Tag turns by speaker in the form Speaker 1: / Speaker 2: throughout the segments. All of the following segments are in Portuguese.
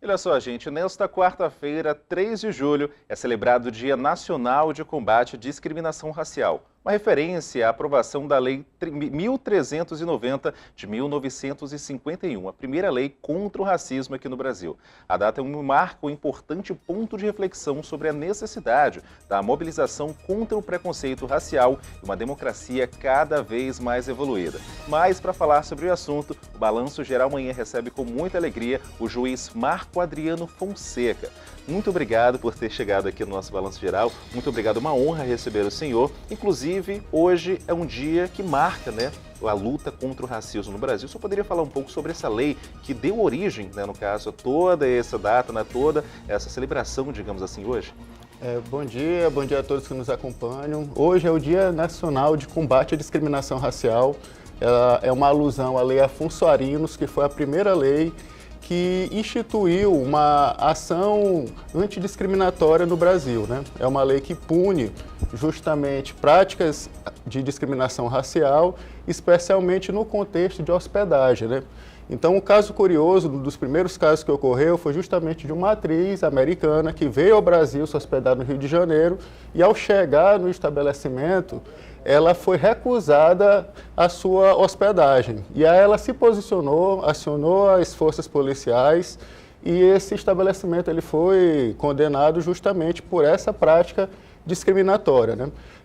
Speaker 1: Olha só, gente, nesta quarta-feira, 3 de julho, é celebrado o Dia Nacional de Combate à Discriminação Racial, uma referência à aprovação da Lei 1390 de 1951, a primeira lei contra o racismo aqui no Brasil. A data marca um importante ponto de reflexão sobre a necessidade da mobilização contra o preconceito racial e uma democracia cada vez mais evoluída. Mas, para falar sobre o assunto, o Balanço Geral Manhã recebe com muita alegria o juiz Marco Adriano Fonseca. Muito obrigado por ter chegado aqui no nosso Balanço Geral. Muito obrigado, uma honra receber o senhor. Inclusive, hoje é um dia que marca, a luta contra o racismo no Brasil. O senhor poderia falar um pouco sobre essa lei que deu origem, no caso, a toda essa data, toda essa celebração, digamos assim, hoje?
Speaker 2: Bom dia a todos que nos acompanham. Hoje é o Dia Nacional de Combate à Discriminação Racial. Ela é uma alusão à Lei Afonso Arinos, que foi a primeira lei que instituiu uma ação antidiscriminatória no Brasil, É uma lei que pune justamente práticas de discriminação racial, especialmente no contexto de hospedagem, Então, um caso curioso, um dos primeiros casos que ocorreu, foi justamente de uma atriz americana que veio ao Brasil se hospedar no Rio de Janeiro e, ao chegar no estabelecimento, ela foi recusada a sua hospedagem. E aí ela se posicionou, acionou as forças policiais e esse estabelecimento ele foi condenado justamente por essa prática discriminatória,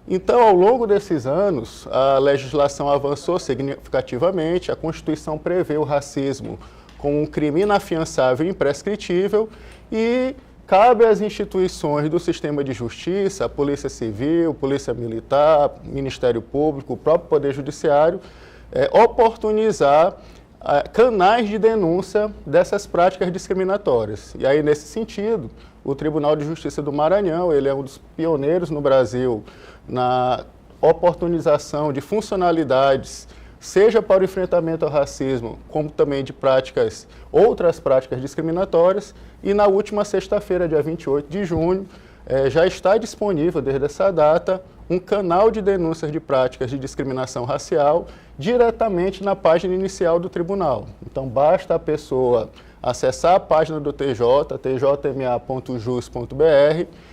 Speaker 2: Então, ao longo desses anos, a legislação avançou significativamente, a Constituição prevê o racismo como um crime inafiançável e imprescritível e cabe às instituições do sistema de justiça, a Polícia Civil, Polícia Militar, Ministério Público, o próprio Poder Judiciário, oportunizar canais de denúncia dessas práticas discriminatórias. E aí, nesse sentido, o Tribunal de Justiça do Maranhão, ele é um dos pioneiros no Brasil na oportunização de funcionalidades, seja para o enfrentamento ao racismo, como também de outras práticas discriminatórias. E na última sexta-feira, dia 28 de junho, já está disponível, desde essa data, um canal de denúncias de práticas de discriminação racial diretamente na página inicial do tribunal. Então, basta a pessoa acessar a página do TJ, tjma.jus.br,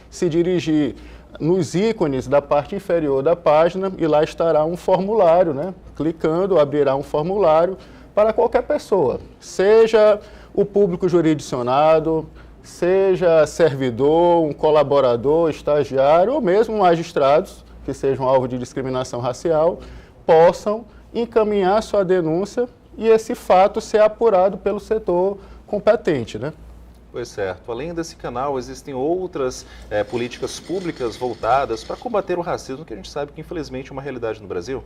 Speaker 2: se dirigir nos ícones da parte inferior da página e lá estará um formulário, Clicando, abrirá um formulário para qualquer pessoa, seja o público jurisdicionado, seja servidor, um colaborador, estagiário ou mesmo magistrados que sejam alvo de discriminação racial, possam encaminhar sua denúncia e esse fato ser apurado pelo setor competente,
Speaker 1: Pois certo. Além desse canal, existem outras políticas públicas voltadas para combater o racismo, que a gente sabe que infelizmente é uma realidade no Brasil?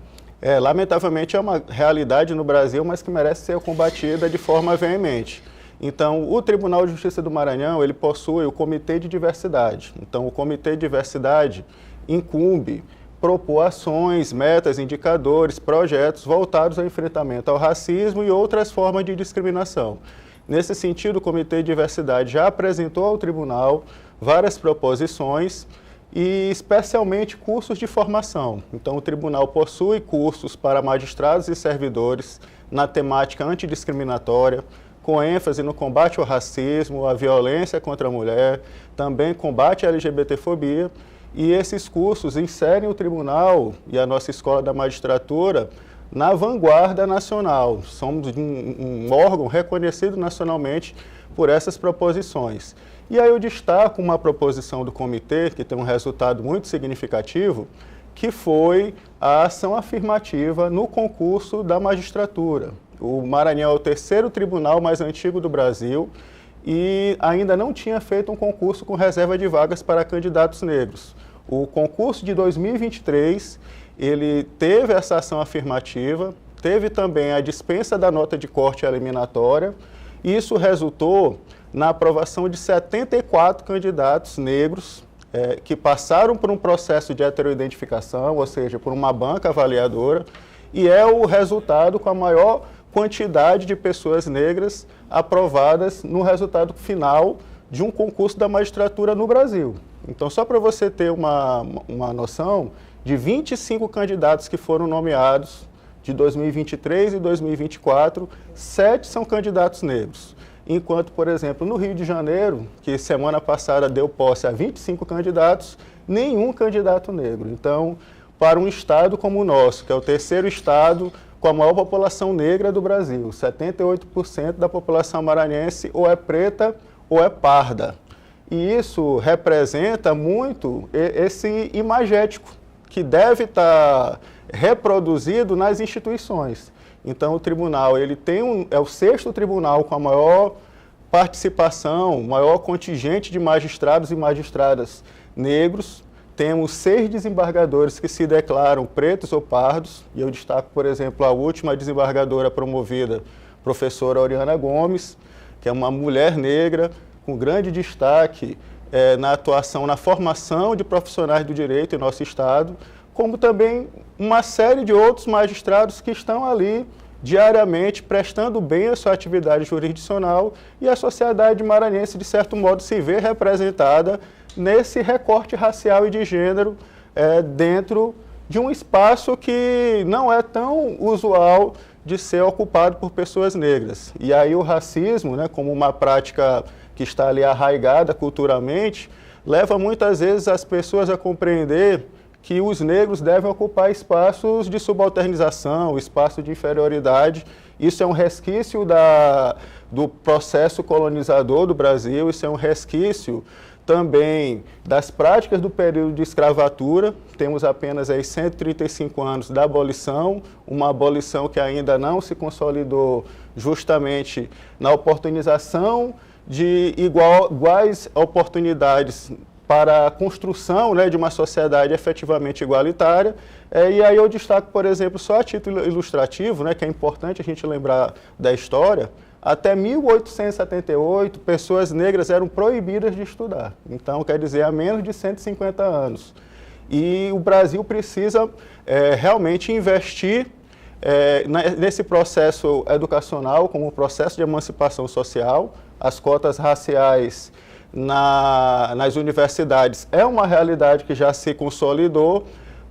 Speaker 2: Lamentavelmente é uma realidade no Brasil, mas que merece ser combatida de forma veemente. Então, o Tribunal de Justiça do Maranhão, ele possui o Comitê de Diversidade. Então, o Comitê de Diversidade incumbe propor ações, metas, indicadores, projetos voltados ao enfrentamento ao racismo e outras formas de discriminação. Nesse sentido, o Comitê de Diversidade já apresentou ao Tribunal várias proposições e especialmente cursos de formação. Então, o Tribunal possui cursos para magistrados e servidores na temática antidiscriminatória, com ênfase no combate ao racismo, à violência contra a mulher, também combate à LGBTfobia, e esses cursos inserem o Tribunal e a nossa Escola da Magistratura na vanguarda nacional. Somos um órgão reconhecido nacionalmente por essas proposições. E aí eu destaco uma proposição do comitê, que tem um resultado muito significativo, que foi a ação afirmativa no concurso da magistratura. O Maranhão é o terceiro tribunal mais antigo do Brasil e ainda não tinha feito um concurso com reserva de vagas para candidatos negros. O concurso de 2023, ele teve essa ação afirmativa, teve também a dispensa da nota de corte eliminatória, e isso resultou na aprovação de 74 candidatos negros que passaram por um processo de heteroidentificação, ou seja, por uma banca avaliadora, e é o resultado com a maior quantidade de pessoas negras aprovadas no resultado final de um concurso da magistratura no Brasil. Então, só para você ter uma noção, de 25 candidatos que foram nomeados de 2023 e 2024, 7 são candidatos negros. enquanto, por exemplo, no Rio de Janeiro, que semana passada deu posse a 25 candidatos, nenhum candidato negro. Então, para um estado como o nosso, que é o terceiro estado com a maior população negra do Brasil, 78% da população maranhense ou é preta ou é parda. E isso representa muito esse imagético que deve estar reproduzido nas instituições. Então, o tribunal ele é o sexto tribunal com a maior participação, maior contingente de magistrados e magistradas negros. Temos 6 desembargadores que se declaram pretos ou pardos, e eu destaco, por exemplo, a última desembargadora promovida, professora Oriana Gomes, que é uma mulher negra com grande destaque na atuação, na formação de profissionais do direito em nosso estado, como também uma série de outros magistrados que estão ali diariamente prestando bem a sua atividade jurisdicional, e a sociedade maranhense, de certo modo, se vê representada nesse recorte racial e de gênero dentro de um espaço que não é tão usual de ser ocupado por pessoas negras. E aí o racismo, né, como uma prática que está ali arraigada culturalmente, leva muitas vezes as pessoas a compreender que os negros devem ocupar espaços de subalternização, espaço de inferioridade. Isso é um resquício do processo colonizador do Brasil, isso é um resquício também das práticas do período de escravatura. Temos apenas aí 135 anos da abolição, uma abolição que ainda não se consolidou justamente na oportunização de iguais oportunidades para a construção, né, de uma sociedade efetivamente igualitária. E aí eu destaco, por exemplo, só a título ilustrativo, né, que é importante a gente lembrar da história. Até 1878, pessoas negras eram proibidas de estudar. Então, quer dizer, há menos de 150 anos. E o Brasil precisa realmente investir nesse processo educacional, como processo de emancipação social. As cotas raciais nas universidades é uma realidade que já se consolidou,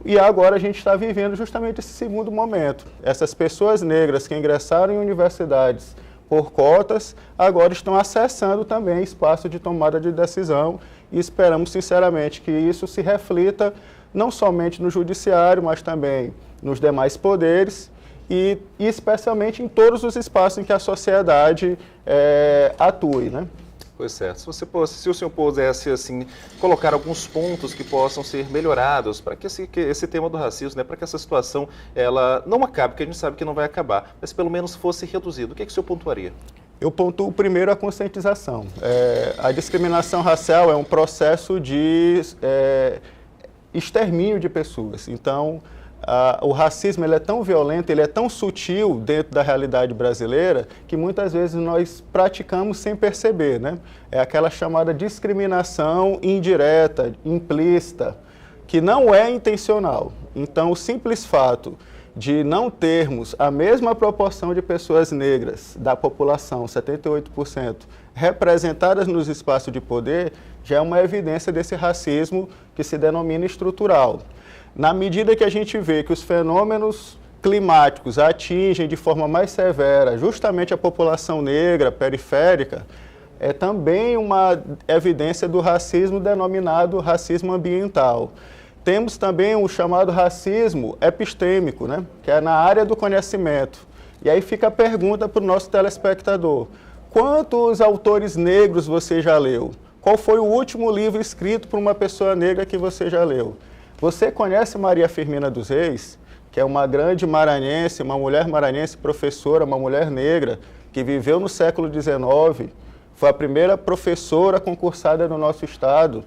Speaker 2: e agora a gente está vivendo justamente esse segundo momento. Essas pessoas negras que ingressaram em universidades por cotas, agora estão acessando também espaço de tomada de decisão, e esperamos sinceramente que isso se reflita não somente no judiciário, mas também nos demais poderes e especialmente em todos os espaços em que a sociedade atue, né?
Speaker 1: Pois certo. Se o senhor pudesse assim, colocar alguns pontos que possam ser melhorados para que esse tema do racismo, né, para que essa situação ela não acabe, porque a gente sabe que não vai acabar, mas pelo menos fosse reduzido, o que é que o senhor pontuaria?
Speaker 2: Eu pontuo primeiro a conscientização. A discriminação racial é um processo de extermínio de pessoas. Então, o racismo ele é tão violento, ele é tão sutil dentro da realidade brasileira, que muitas vezes nós praticamos sem perceber, né? É aquela chamada discriminação indireta, implícita, que não é intencional. Então, o simples fato de não termos a mesma proporção de pessoas negras da população, 78%, representadas nos espaços de poder, já é uma evidência desse racismo que se denomina estrutural. Na medida que a gente vê que os fenômenos climáticos atingem de forma mais severa justamente a população negra, periférica, é também uma evidência do racismo denominado racismo ambiental. Temos também o chamado racismo epistêmico, né, que é na área do conhecimento. E aí fica a pergunta para o nosso telespectador: quantos autores negros você já leu? Qual foi o último livro escrito por uma pessoa negra que você já leu? Você conhece Maria Firmina dos Reis, que é uma grande maranhense, uma mulher maranhense professora, uma mulher negra, que viveu no século XIX, foi a primeira professora concursada no nosso estado.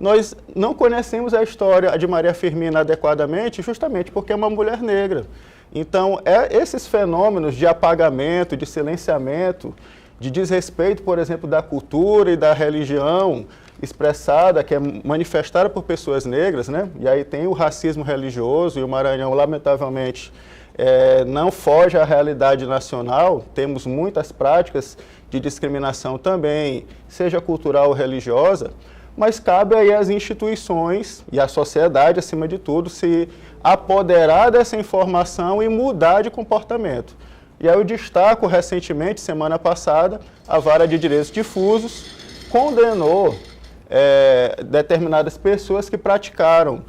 Speaker 2: Nós não conhecemos a história de Maria Firmina adequadamente, justamente porque é uma mulher negra. Então, esses fenômenos de apagamento, de silenciamento, de desrespeito, por exemplo, da cultura e da religião expressada, que é manifestada por pessoas negras, né? E aí tem o racismo religioso, e o Maranhão, lamentavelmente, não foge à realidade nacional. Temos muitas práticas de discriminação também, seja cultural ou religiosa, mas cabe aí às instituições e à sociedade, acima de tudo, se apoderar dessa informação e mudar de comportamento. E aí eu destaco recentemente, semana passada, a Vara de Direitos Difusos condenou determinadas pessoas que praticaram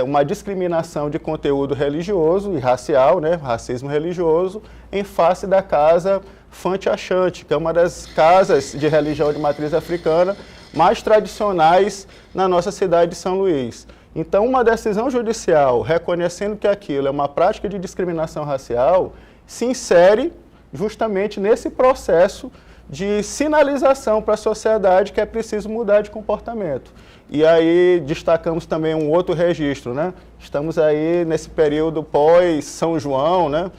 Speaker 2: uma discriminação de conteúdo religioso e racial, né, racismo religioso, em face da Casa Fante Achante, que é uma das casas de religião de matriz africana mais tradicionais na nossa cidade de São Luís. Então, uma decisão judicial reconhecendo que aquilo é uma prática de discriminação racial se insere justamente nesse processo de sinalização para a sociedade que é preciso mudar de comportamento. E aí destacamos também um outro registro, né? Estamos aí nesse período pós-São João, né?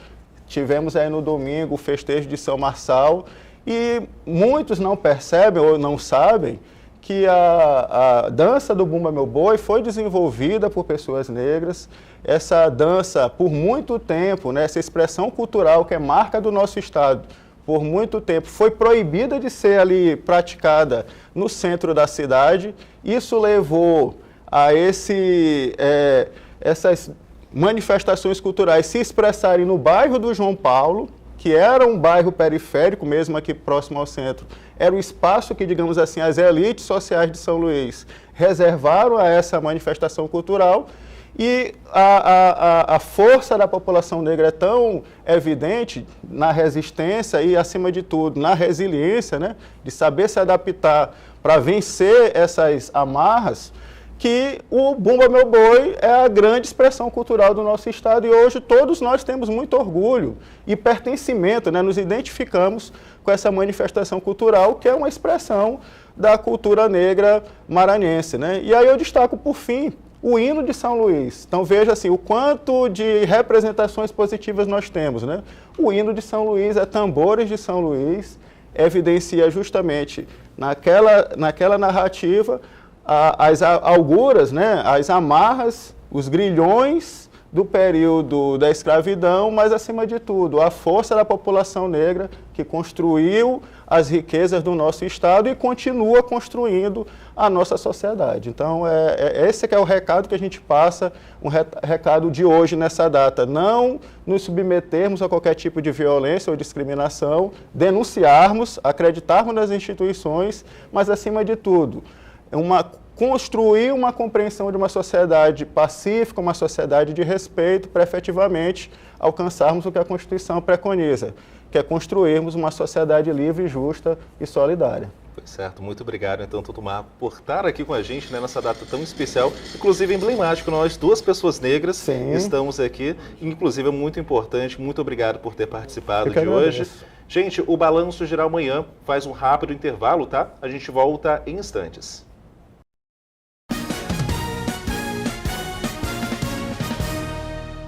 Speaker 2: Tivemos aí no domingo o festejo de São Marçal e muitos não percebem ou não sabem que a dança do Bumba Meu Boi foi desenvolvida por pessoas negras. Essa dança, por muito tempo, né, essa expressão cultural que é marca do nosso estado, por muito tempo foi proibida de ser ali praticada no centro da cidade. Isso levou a essas manifestações culturais se expressarem no bairro do João Paulo, que era um bairro periférico, mesmo aqui próximo ao centro. Era o espaço que, digamos assim, as elites sociais de São Luís reservaram a essa manifestação cultural. E a força da população negra é tão evidente na resistência e, acima de tudo, na resiliência, né, de saber se adaptar para vencer essas amarras, que o Bumba Meu Boi é a grande expressão cultural do nosso estado e hoje todos nós temos muito orgulho e pertencimento, né, nos identificamos com essa manifestação cultural que é uma expressão da cultura negra maranhense, né? E aí eu destaco, por fim, o hino de São Luís. Então veja assim, o quanto de representações positivas nós temos, né? O hino de São Luís é Tambores de São Luís, evidencia justamente naquela narrativa as auguras, né? As amarras, os grilhões do período da escravidão, mas acima de tudo, a força da população negra que construiu as riquezas do nosso estado e continua construindo a nossa sociedade. Então, esse que é o recado que a gente passa, um recado de hoje nessa data. Não nos submetermos a qualquer tipo de violência ou discriminação, denunciarmos, acreditarmos nas instituições, mas acima de tudo, construir uma compreensão de uma sociedade pacífica, uma sociedade de respeito, para efetivamente alcançarmos o que a Constituição preconiza, que é construirmos uma sociedade livre, justa e solidária.
Speaker 1: Certo, muito obrigado então, Tutumá, por estar aqui com a gente, né, nessa data tão especial, inclusive emblemático, nós duas pessoas negras estamos aqui, inclusive é muito importante, muito obrigado por ter participado de hoje. Gente, o Balanço Geral amanhã faz um rápido intervalo, tá? A gente volta em instantes.